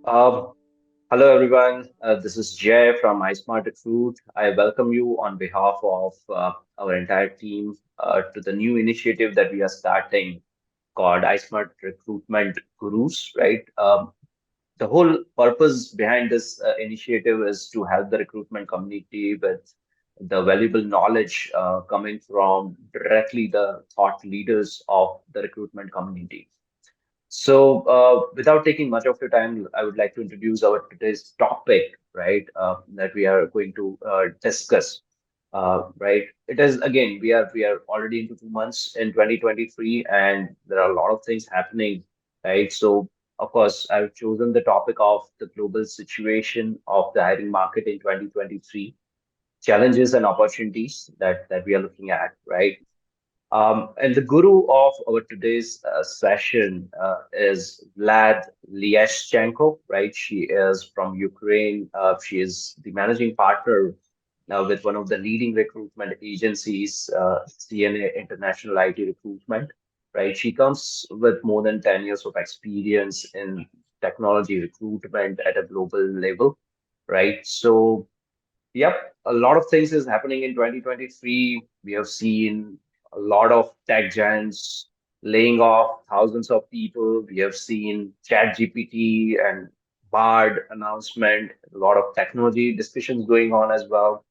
Um, Hello, everyone. This is Jay from iSmartRecruit. I welcome you on behalf of our entire team to the new initiative that we are starting called iSmart Recruitment Gurus, right? The whole purpose behind this initiative is to help the recruitment community with the valuable knowledge coming from directly the thought leaders of the recruitment community. Without taking much of your time, I would like to introduce our today's topic, right? That we are going to discuss, right? It is again, we are already into 2 months in 2023, and there are a lot of things happening, right? So, of course, I've chosen the topic of the global situation of the hiring market in 2023, challenges and opportunities that we are looking at, right? And the guru of our today's session is Vlad Liashchenko, right? She is from Ukraine. She is the managing partner now with one of the leading recruitment agencies, CNA International IT Recruitment, right? She comes with more than 10 years of experience in technology recruitment at a global level, right? So, yep, a lot of things is happening in 2023. We have seen a lot of tech giants laying off thousands of people. We have seen ChatGPT and Bard announcement, a lot of technology discussions going on as well.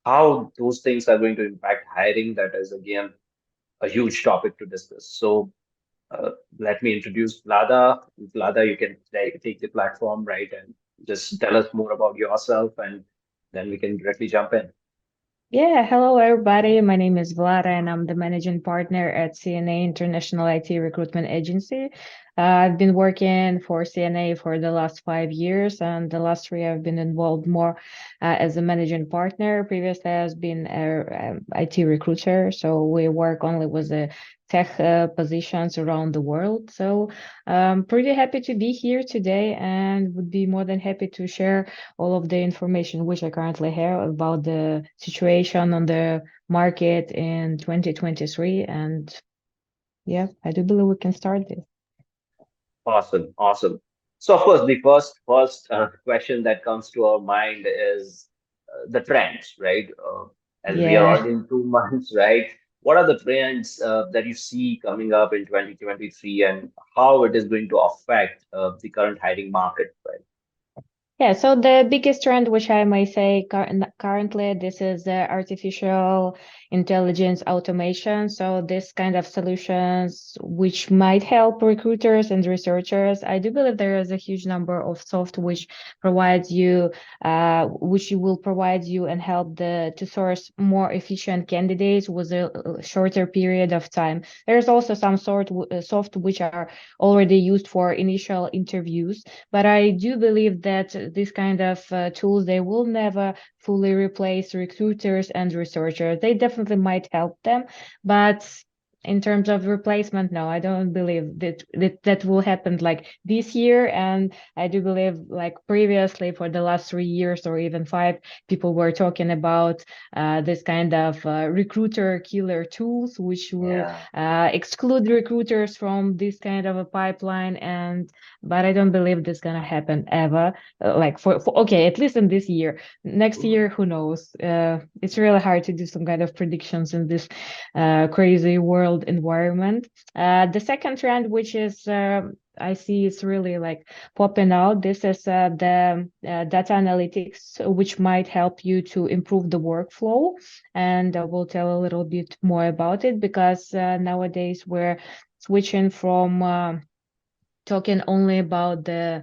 How those things are going to impact hiring, that is again a huge topic to discuss. So let me introduce Vlada. Vlada, you can take the platform, right, and just tell us more about yourself, and then we can directly jump in. Yeah, hello everybody. My name is Vlada and I'm the managing partner at CNA International IT Recruitment Agency. I've been working for CNA for the last 5 years, and the last three I've been involved more as a managing partner. Previously, I've been a IT recruiter, so we work only with the tech positions around the world. So I'm pretty happy to be here today and would be more than happy to share all of the information which I currently have about the situation on the market in 2023. And yeah, I do believe we can start this. Awesome, awesome. So of course, the first question that comes to our mind is the trends, right? As we are Yeah. already in 2 months, right? What are the trends that you see coming up in 2023, and how it is going to affect the current hiring market, right? Yeah, so the biggest trend, which I may say currently, this is artificial intelligence automation. So this kind of solutions, which might help recruiters and researchers. I do believe there is a huge number of soft which provides you, which will provide you and help to source more efficient candidates with a shorter period of time. There's also some soft which are already used for initial interviews, but I do believe that this kind of tools, they will never fully replace recruiters and researchers. They definitely might help them, but in terms of replacement, no, I don't believe that will happen like this year. And I do believe like previously for the last 3 years or even five, people were talking about this kind of recruiter killer tools, which will Yeah. exclude recruiters from this kind of a pipeline. And but I don't believe this gonna happen ever. Like for okay, at least in this year. Next year, who knows? It's really hard to do some kind of predictions in this crazy world environment. The second trend, which is I see it's really like popping out. This is the data analytics, which might help you to improve the workflow. And we'll tell a little bit more about it because nowadays we're switching from talking only about the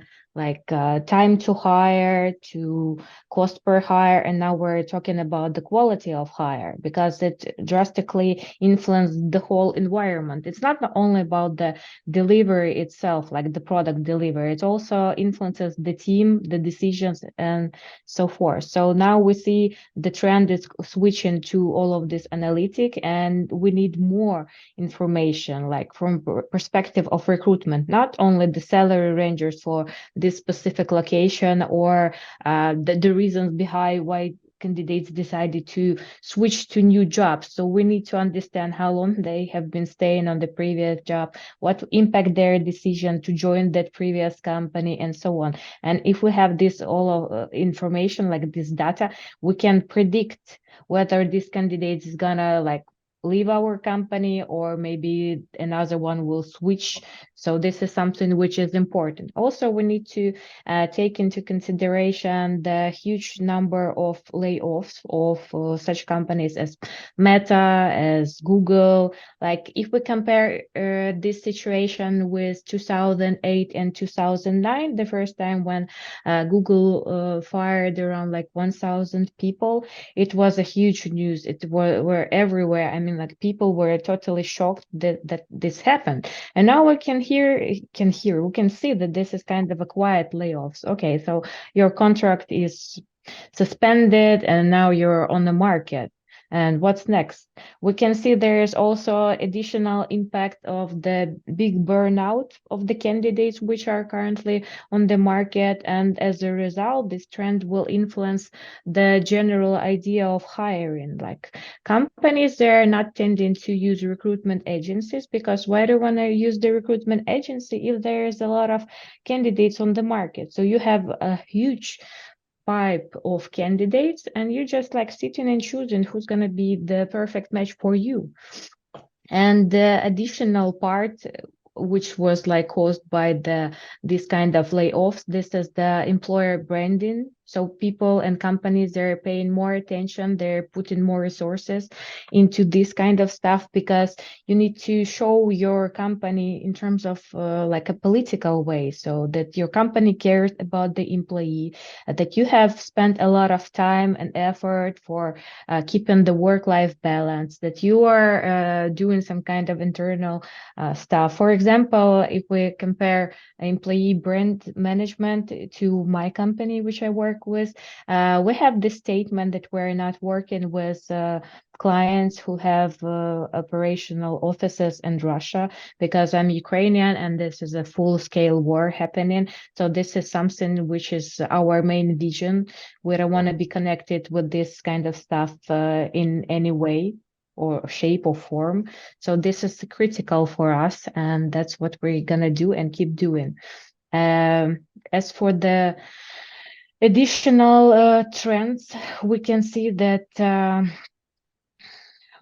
time to hire to cost per hire, and now we're talking about the quality of hire because it drastically influences the whole environment. It's not only about the delivery itself, like the product delivery, it also influences the team, the decisions, and so forth. So now we see the trend is switching to all of this analytic, and we need more information, like from perspective of recruitment, not only the salary ranges for this specific location or the reasons behind why candidates decided to switch to new jobs. So we need to understand how long they have been staying on the previous job, what impact their decision to join that previous company, and so on. And if we have this all of information, like this data, we can predict whether this candidate is gonna like leave our company, or maybe another one will switch. So this is something which is important. Also, we need to take into consideration the huge number of layoffs of such companies as Meta, as Google. Like if we compare this situation with 2008 and 2009, the first time when Google fired around like 1,000 people, it was a huge news. It were everywhere. I mean, like people were totally shocked that this happened. And now we we can see that this is kind of a quiet layoffs. Okay, so your contract is suspended and now you're on the market. And what's next? We can see there is also additional impact of the big burnout of the candidates which are currently on the market. And as a result, this trend will influence the general idea of hiring. Like companies, they're not tending to use recruitment agencies, because why do you want to use the recruitment agency if there is a lot of candidates on the market? So you have a huge pipe of candidates and you're just like sitting and choosing who's going to be the perfect match for you. And the additional part, which was like caused by this kind of layoffs, this is the employer branding. So people and companies, they're paying more attention, they're putting more resources into this kind of stuff, because you need to show your company in terms of like a political way, so that your company cares about the employee, that you have spent a lot of time and effort for keeping the work-life balance, that you are doing some kind of internal stuff. For example, if we compare employee brand management to my company, which I work with, we have this statement that we're not working with clients who have operational offices in Russia, because I'm Ukrainian and this is a full-scale war happening. So this is something which is our main vision. We don't want to be connected with this kind of stuff in any way or shape or form. So this is critical for us, and that's what we're gonna do and keep doing. As for the additional trends, we can see that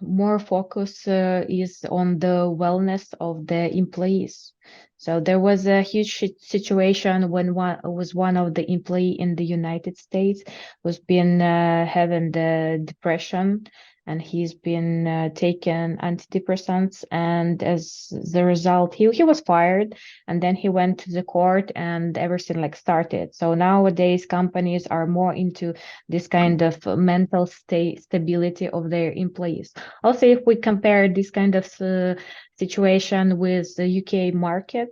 more focus is on the wellness of the employees. So there was a huge situation when one of the employee in the United States was been having the depression, and he's been taken antidepressants, and as the result, he was fired, and then he went to the court, and everything like started. So nowadays, companies are more into this kind of mental stability of their employees. Also, if we compare this kind of situation with the UK market,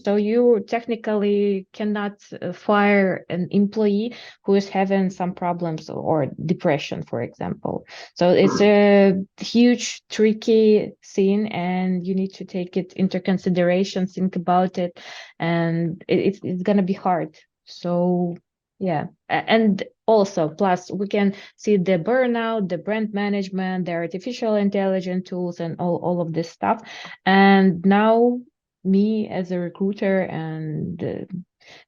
so you technically cannot fire an employee who is having some problems or depression, for example. So it's a huge, tricky thing, and you need to take it into consideration, think about it, and it's going to be hard. So yeah, and also plus we can see the burnout, the brand management, the artificial intelligence tools, and all of this stuff. And now me as a recruiter and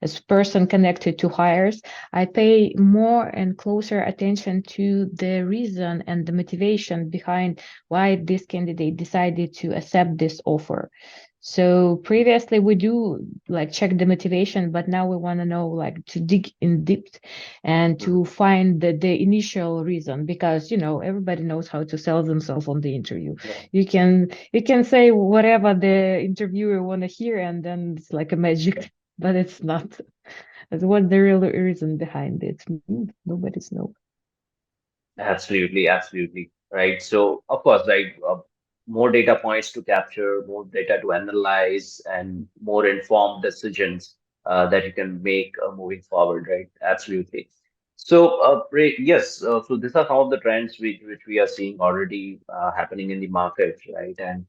as a person connected to hires, I pay more and closer attention to the reason and the motivation behind why this candidate decided to accept this offer. So previously we do like check the motivation, but now we want to know, like, to dig in deep and to find the initial reason, because everybody knows how to sell themselves on the interview. You can say whatever the interviewer want to hear, and then it's like a magic, but it's not. That's what the real reason behind it. Nobody's know. Absolutely, absolutely. Right. So, of course, right, more data points to capture, more data to analyze, and more informed decisions that you can make moving forward, right? Absolutely. So, yes, so these are some of the trends which we are seeing already happening in the market, right? And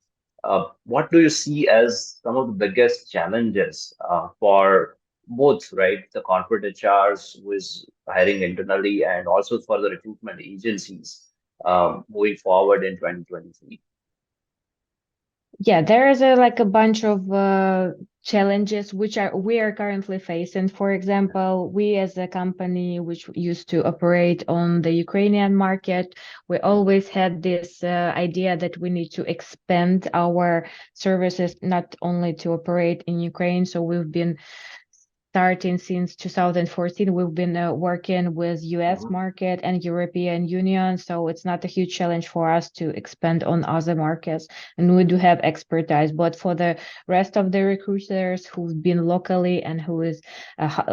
what do you see as some of the biggest challenges for both, right? The corporate HRs who is hiring internally and also for the recruitment agencies moving forward in 2023. Yeah, there is a like a bunch of challenges which are we are currently facing. For example, we as a company which used to operate on the Ukrainian market, we always had this idea that we need to expand our services not only to operate in Ukraine. So we've been starting since 2014, we've been working with US Mhm. market and European Union, so it's not a huge challenge for us to expand on other markets, and we do have expertise. But for the rest of the recruiters who've been locally and who is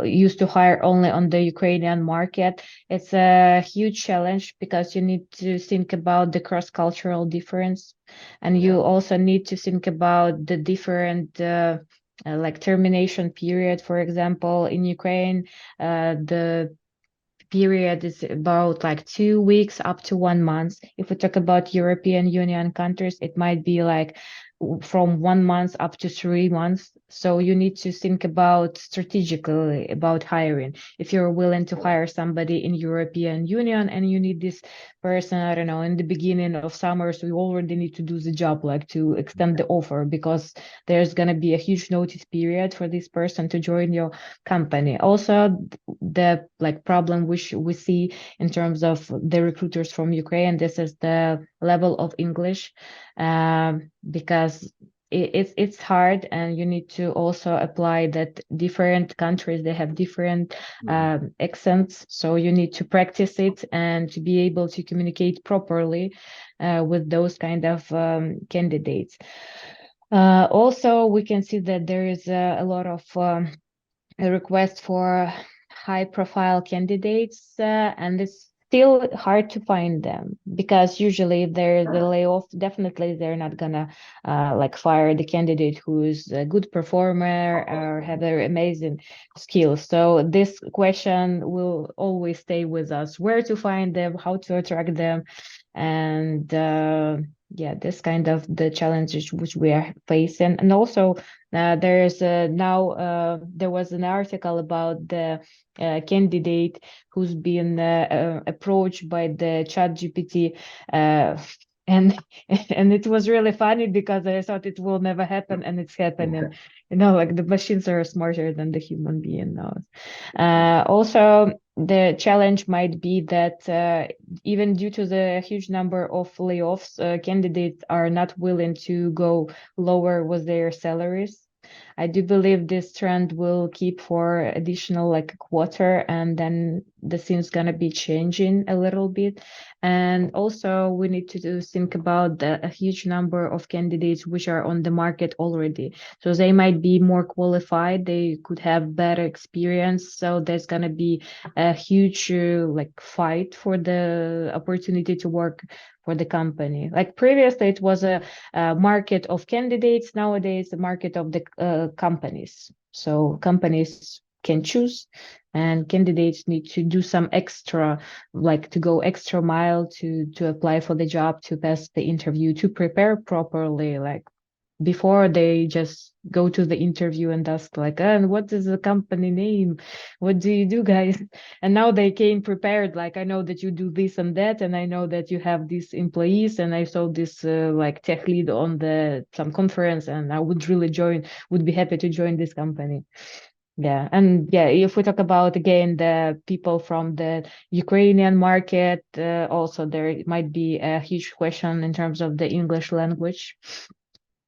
used to hire only on the Ukrainian market, it's a huge challenge because you need to think about the cross-cultural difference, and you Yeah. also need to think about the different like termination period. For example, in Ukraine, the period is about like 2 weeks up to 1 month. If we talk about European Union countries, it might be like from 1 month up to 3 months. So you need to think about strategically about hiring. If you're willing to Yeah. hire somebody in European Union and you need this person, I don't know, in the beginning of summer, so you already need to do the job, like to extend the offer because there's gonna be a huge notice period for this person to join your company. Also, the like problem which we see in terms of the recruiters from Ukraine, this is the level of English, because it's hard, and you need to also apply that different countries they have different Mhm. accents, so you need to practice it and to be able to communicate properly with those kind of candidates. Also, we can see that there is a lot of a request for high profile candidates, and it's still hard to find them because usually if there is a layoff, definitely they're not gonna like fire the candidate who is a good performer or have very amazing skills. So this question will always stay with us: where to find them, how to attract them, and yeah, this kind of the challenges which we are facing. And also there's now there was an article about the candidate who's been approached by the chat GPT, and and it was really funny because I thought it will never happen, and it's happening. You know, like the machines are smarter than the human being now. Also, the challenge might be that even due to the huge number of layoffs, candidates are not willing to go lower with their salaries. I do believe this trend will keep for additional like a quarter, and then the scene's gonna be changing a little bit. And also we need to think about a huge number of candidates which are on the market already. So they might be more qualified, they could have better experience. So there's gonna be a huge like fight for the opportunity to work for the company. Like previously, it was a market of candidates. Nowadays, the market of the companies. So companies can choose, and candidates need to do some extra, like to go extra mile to apply for the job, to pass the interview, to prepare properly, like before they just go to the interview and ask like, and what is the company name, what do you do, guys? And now they came prepared, like, I know that you do this and that, and I know that you have these employees, and I saw this like tech lead on the some conference, and I would be happy to join this company. Yeah, and yeah, if we talk about again the people from the Ukrainian market, also there might be a huge question in terms of the English language,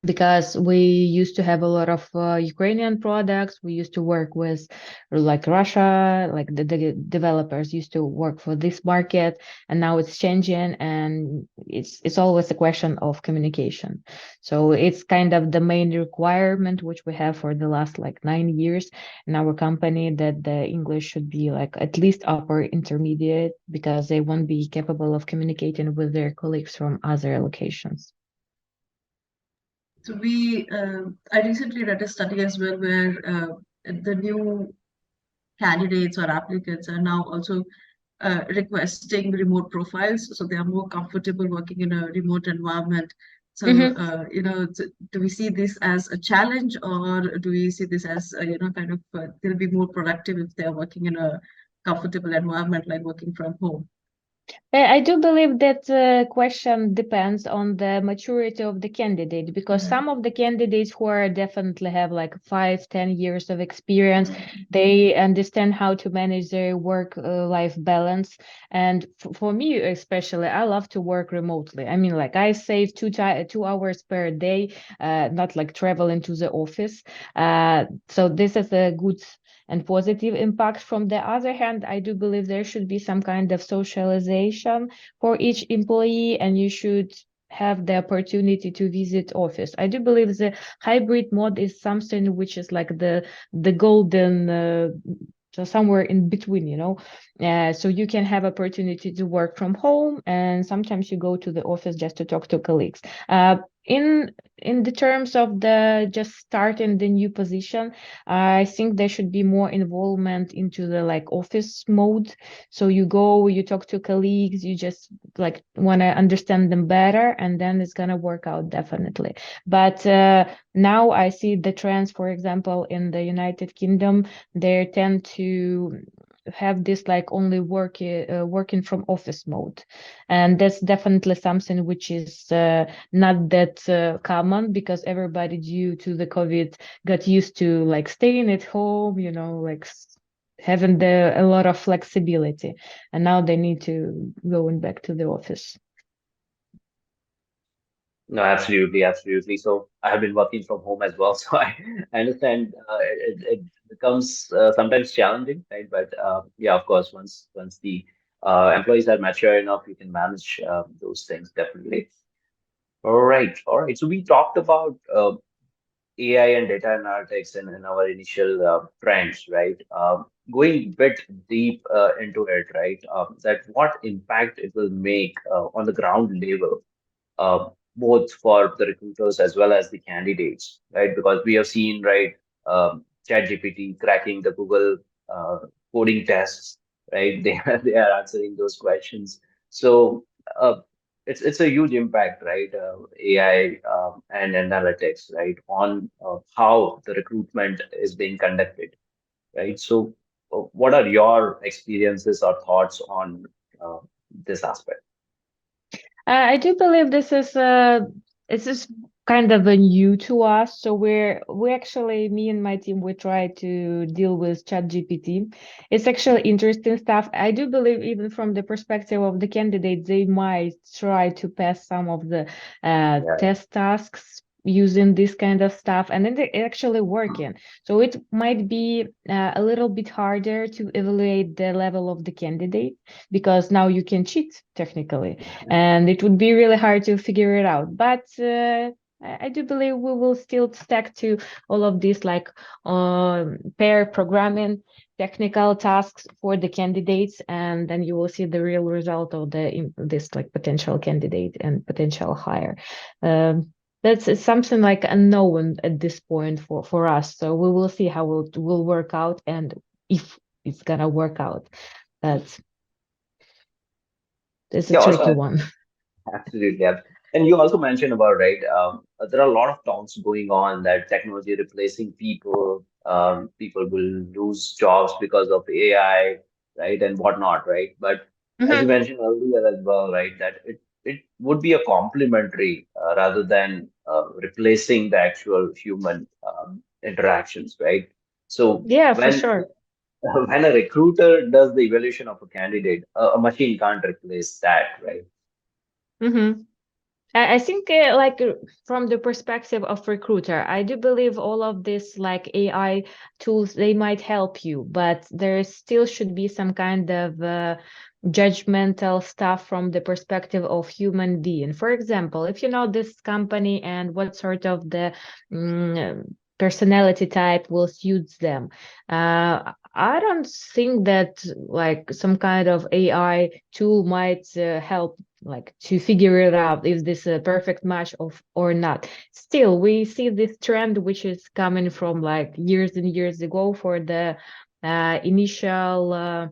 because we used to have a lot of Ukrainian products. We used to work with like Russia, like the developers used to work for this market, and now it's changing, and it's always a question of communication. So it's kind of the main requirement which we have for the last like 9 years in our company, that the English should be like at least upper intermediate, because they won't be capable of communicating with their colleagues from other locations. So I recently read a study as well where the new candidates or applicants are now also requesting remote profiles, so they are more comfortable working in a remote environment So, Mhm. do we see this as a challenge, or do we see this as, kind of, they'll be more productive if they're working in a comfortable environment, like working from home? I do believe that question depends on the maturity of the candidate, because some of the candidates who are definitely have like 5, 10 years of experience, they understand how to manage their work-life balance. And for me, especially, I love to work remotely. I mean, like I save 2 hours per day, not like traveling to the office. So this is a good and positive impact. From the other hand, I do believe there should be some kind of socialization for each employee, and you should have the opportunity to visit office. I do believe the hybrid mode is something which is like the golden so somewhere in between, so you can have opportunity to work from home, and sometimes you go to the office just to talk to colleagues. In the terms of the just starting the new position, I think there should be more involvement into the like office mode. So you go, you talk to colleagues, you just like want to understand them better, and then it's gonna work out definitely. But now I see the trends, for example, in the United Kingdom, they tend to have this like only working from office mode, and that's definitely something which is not that common, because everybody due to the COVID got used to like staying at home, like having a lot of flexibility, and now they need to going back to the office. No, absolutely, absolutely. So I have been working from home as well, so I understand it becomes sometimes challenging, right? But yeah, of course, once the employees are mature enough, you can manage those things definitely. All right. So we talked about AI and data analytics in our initial trends, right? Going bit deep into it, right? That what impact it will make on the ground level, both for the recruiters as well as the candidates, right? Because we have seen, right, ChatGPT cracking the Google uh, coding tests, right? They are answering those questions. So it's a huge impact, right? AI and analytics, right, on how the recruitment is being conducted, right? So, what are your experiences or thoughts on uh, this aspect? I do believe this is kind of a new to us. So we actually, me and my team, we try to deal with ChatGPT. It's actually interesting stuff. I do believe even from the perspective of the candidate, they might try to pass some of the Yeah. test tasks using this kind of stuff, and then they actually working. So it might be a little bit harder to evaluate the level of the candidate, because now you can cheat technically, and it would be really hard to figure it out. But I do believe we will still stick to all of these like pair programming technical tasks for the candidates, and then you will see the real result of this like potential candidate and potential hire. That's something like unknown at this point for us. So we will see how it will work out, and if it's gonna work out. That's that's a Yeah, tricky also one. absolutely. And you also mentioned about, right, there are a lot of talks going on that technology replacing people, people will lose jobs because of AI, right, and whatnot, right? But as you Mhm. mentioned earlier as well, right, that it would be a complementary rather than replacing the actual human interactions, right? So Yeah, for when sure. when a recruiter does the evaluation of a candidate, a machine can't replace that, right? Hmm. I think from the perspective of recruiter, I do believe all of this like AI tools, they might help you, but there still should be some kind of judgmental stuff from the perspective of human being. For example, if you know this company and what sort of the personality type will suit them, I don't think that like some kind of AI tool might help like to figure it out if this is a perfect match of or not. Still, we see this trend which is coming from like years and years ago for the initial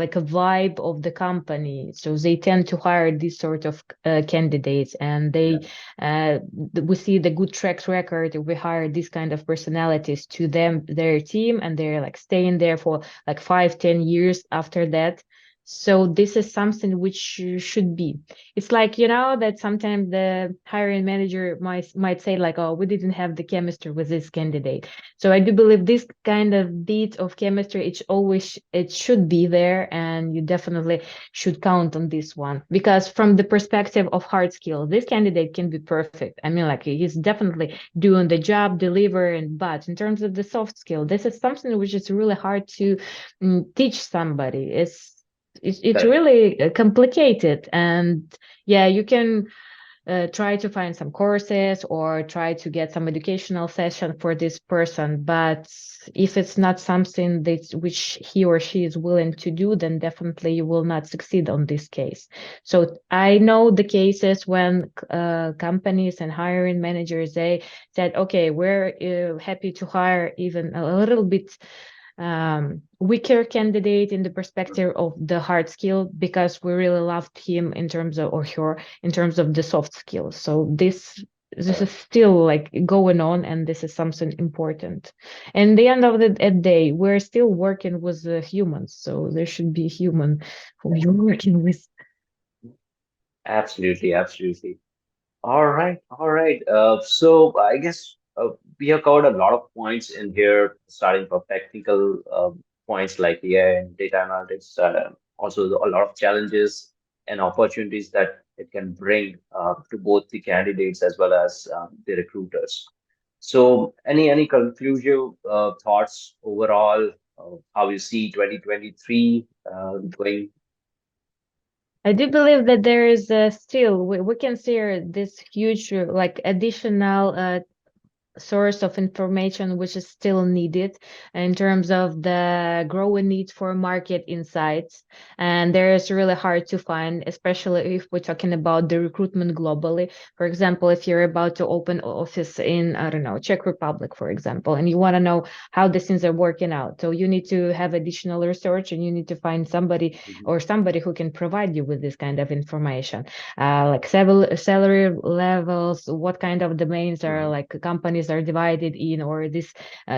like a vibe of the company. So they tend to hire these sort of candidates, and we see the good track record. We hire these kind of personalities to their team, and they're like staying there for like 5-10 years after that. So this is something which should be. It's like, that sometimes the hiring manager might say like, oh, we didn't have the chemistry with this candidate. So I do believe this kind of bit of chemistry, it should be there, and you definitely should count on this one, because from the perspective of hard skill, this candidate can be perfect. I mean, like, he's definitely doing the job, delivering, but in terms of the soft skill, this is something which is really hard to teach somebody. It's Correct. really complicated, and yeah, you can try to find some courses or try to get some educational session for this person. But if it's not something which he or she is willing to do, then definitely you will not succeed on this case. So I know the cases when companies and hiring managers, they said, okay, we're happy to hire even a little bit weaker candidate in the perspective of the hard skill, because we really loved him in terms of, or her in terms of the soft skills. So this is still like going on, and this is something important. And the end of the day, we're still working with humans, so there should be human who you're working with. Absolutely, absolutely. All right, all right. So I guess we have covered a lot of points in here, starting from technical points like AI and data analytics, also a lot of challenges and opportunities that it can bring to both the candidates as well as the recruiters. So, any conclusive thoughts overall of how you see 2023 going? I do believe that there is still, we can see this huge like additional source of information which is still needed in terms of the growing need for market insights, and there is really hard to find, especially if we're talking about the recruitment globally. For example, if you're about to open office in, I don't know, Czech Republic, for example, and you want to know how the things are working out, so you need to have additional research, and you need to find somebody Mhm, or somebody who can provide you with this kind of information, like several salary levels, what kind of domains are mhm, like companies are divided in, or this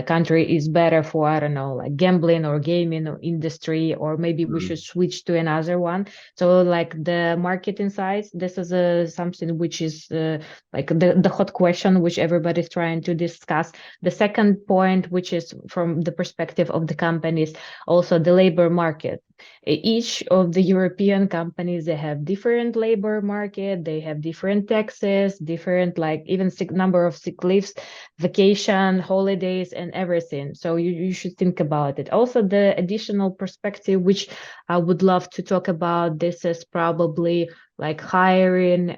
country is better for, I don't know, like gambling or gaming or industry, or maybe we should mhm, switch to another one. So like the market insights, this is something which is like the hot question which everybody's trying to discuss. The second point, which is from the perspective of the companies, also the labor market. Each of the European companies, they have different labor market, they have different taxes, different like even number of sick leaves, vacation, holidays, and everything. So you should think about it. Also, the additional perspective which I would love to talk about, this is probably like hiring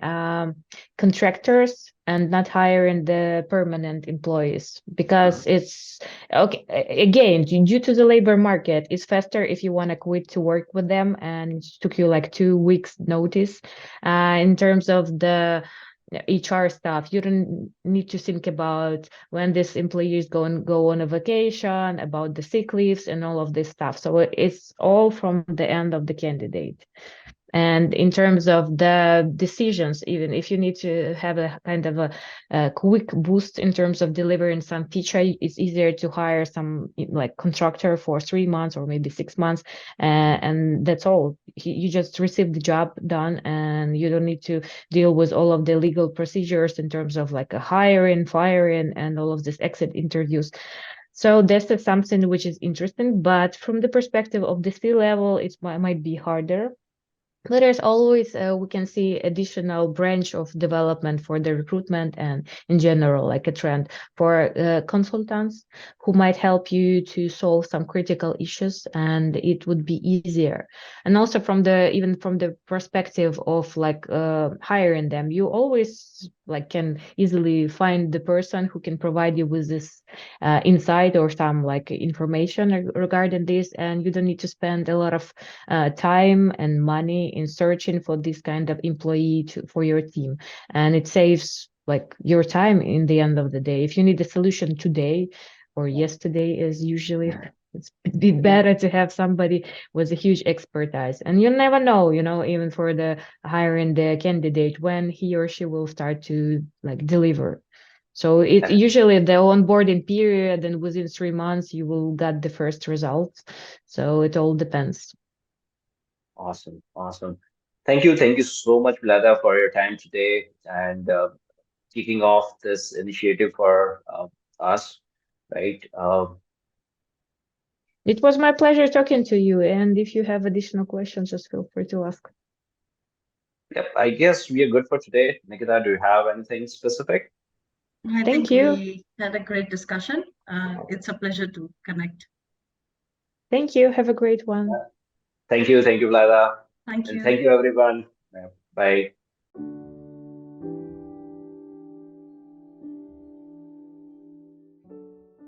contractors and not hiring the permanent employees, because it's okay, again, due to the labor market, it's faster if you want to quit to work with them, and it took you like 2 weeks notice. In terms of the HR stuff, you don't need to think about when this employee is going to go on a vacation, about the sick leaves and all of this stuff. So it's all from the end of the candidate. And in terms of the decisions, even if you need to have a kind of a quick boost in terms of delivering some feature, it's easier to hire some like contractor for 3 months or maybe 6 months, and that's all. You just receive the job done, and you don't need to deal with all of the legal procedures in terms of like a hiring, firing, and all of this exit interviews. So this is something which is interesting, but from the perspective of the C-level, it might be harder. But there's always, we can see additional branch of development for the recruitment, and in general, like a trend for consultants who might help you to solve some critical issues, and it would be easier. And also even from the perspective of like hiring them, you always like can easily find the person who can provide you with this insight or some like information regarding this, and you don't need to spend a lot of time and money in searching for this kind of employee for your team, and it saves like your time in the end of the day. If you need a solution today or yesterday, is usually It's be better to have somebody with a huge expertise. And you never know, even for the hiring the candidate when he or she will start to like deliver. So it's usually the onboarding period, and within 3 months you will get the first results. So it all depends. Awesome, awesome. Thank you so much, Vlada, for your time today and kicking off this initiative for us, right? It was my pleasure talking to you. And if you have additional questions, just feel free to ask. Yep, I guess we are good for today. Nikita, do you have anything specific? I Thank think you. we had a great discussion. It's a pleasure to connect. Thank you. Have a great one. Thank you, Vlada, Thank and you. thank you, everyone. Bye.